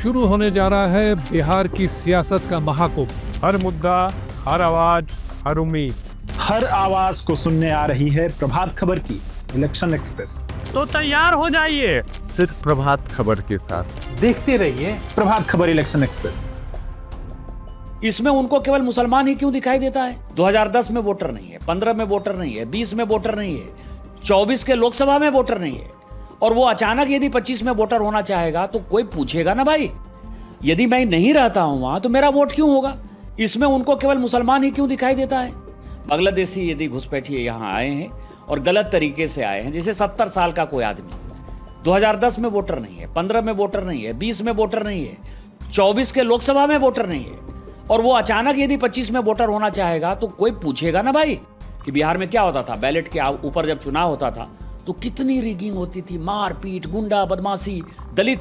शुरू होने जा रहा है बिहार की सियासत का महाकुंभ। हर मुद्दा, हर आवाज, हर उम्मीद, हर आवाज को सुनने आ रही है प्रभात खबर की इलेक्शन एक्सप्रेस। तो तैयार हो जाइए सिर्फ प्रभात खबर के साथ देखते रहिए प्रभात खबर इलेक्शन एक्सप्रेस। इसमें उनको केवल मुसलमान ही क्यों दिखाई देता है? 2010 में वोटर नहीं है, 15 में वोटर नहीं है, 20 में वोटर नहीं है, 24 के लोकसभा में वोटर नहीं है, और वो अचानक यदि 25 में वोटर होना चाहेगा तो कोई पूछेगा ना भाई, यदि मैं नहीं रहता हूं वहां तो मेरा वोट क्यों होगा? इसमें उनको केवल मुसलमान ही क्यों दिखाई देता है? बांग्लादेशी यदि घुसपैठिए यहां आए हैं और गलत तरीके से आए हैं, जैसे 70 साल का कोई आदमी 2010 में वोटर नहीं है, 15 में वोटर नहीं है, 20 में वोटर नहीं है, 24 के लोकसभा में वोटर नहीं है, और वो अचानक यदि 25 में वोटर होना चाहेगा तो कोई पूछेगा ना भाई कि बिहार में क्या होता था? बैलेट के ऊपर जब चुनाव होता था तो कितनी रिगिंग होती थी, मारपीट, गुंडा बदमाशी, दलित,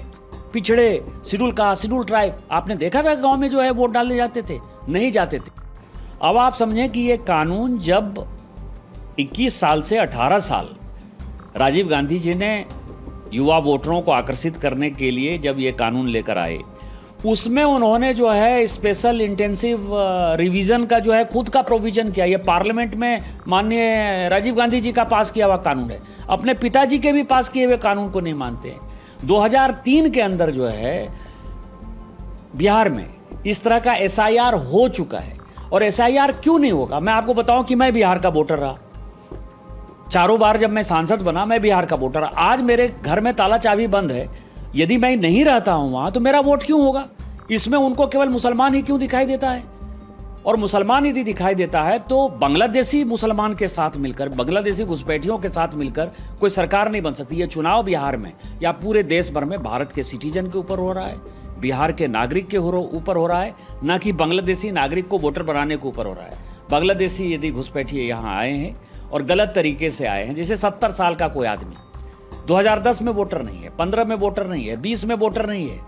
पिछड़े, शेड्यूल कास्ट, शेड्यूल ट्राइब। आपने देखा था गांव में जो है वोट डालने जाते थे? नहीं जाते थे। अब आप समझें कि ये कानून जब 21 साल से 18 साल राजीव गांधी जी ने युवा वोटरों को आकर्षित करने के लिए जब ये कानून लेकर आए, उसमें उन्होंने जो है स्पेशल इंटेंसिव रिवीजन का जो है खुद का प्रोविजन किया। ये पार्लियामेंट में माननीय राजीव गांधी जी का पास किया हुआ कानून है, अपने पिताजी के भी पास किए हुए कानून को नहीं मानते हैं। 2003 के अंदर जो है बिहार में इस तरह का SIR हो चुका है, और SIR क्यों नहीं होगा? मैं आपको बताऊं कि मैं बिहार का वोटर रहा, चारों बार जब मैं सांसद बना मैं बिहार का वोटर रहा। आज मेरे घर में ताला चाबी बंद है, यदि मैं नहीं रहता हूं वहां तो मेरा वोट क्यों होगा? इसमें उनको केवल मुसलमान ही क्यों दिखाई देता है? और मुसलमान यदि दिखाई देता है तो बांग्लादेशी मुसलमान के साथ मिलकर, बांग्लादेशी घुसपैठियों के साथ मिलकर कोई सरकार नहीं बन सकती। ये चुनाव बिहार में या पूरे देश भर में भारत के सिटीजन के ऊपर हो रहा है, बिहार के नागरिक के ऊपर हो रहा है, ना कि बांग्लादेशी नागरिक को वोटर बनाने के ऊपर हो रहा है। बांग्लादेशी यदि घुसपैठिए यहाँ आए हैं और गलत तरीके से आए हैं, जैसे 70 साल का कोई आदमी 2010 में वोटर नहीं है, 15 में वोटर नहीं है, 20 में वोटर नहीं है,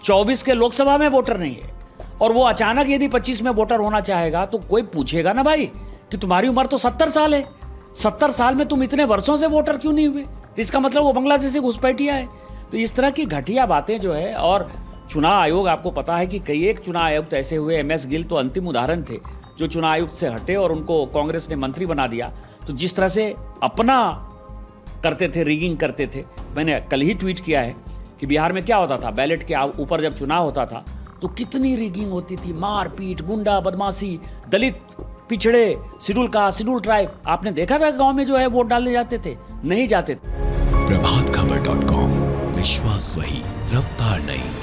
24 के लोकसभा में वोटर नहीं है, और वो अचानक यदि 25 में वोटर होना चाहेगा तो कोई पूछेगा ना भाई कि तुम्हारी उम्र तो 70 साल है, 70 साल में तुम इतने वर्षों से वोटर क्यों नहीं हुए? तो इसका मतलब वो बांग्लादेशी घुसपैठिया है। तो इस तरह की घटिया बातें जो है, और चुनाव आयोग आपको पता है कि कई एक चुनाव आयुक्त ऐसे हुए, MS गिल तो अंतिम उदाहरण थे, जो चुनाव आयुक्त से हटे और उनको कांग्रेस ने मंत्री बना दिया। तो जिस तरह से अपना करते थे, रिगिंग करते थे, मैंने कल ही ट्वीट किया है कि बिहार में क्या होता था? बैलेट के ऊपर जब चुनाव होता था तो कितनी रिगिंग होती थी, मारपीट, गुंडा बदमाशी, दलित, पिछड़े, शेड्यूल कास्ट, शेड्यूल ट्राइब। आपने देखा था गांव में जो है वोट डालने जाते थे? नहीं जाते थे। प्रभातखबर.com, विश्वास वही, रफ्तार नहीं।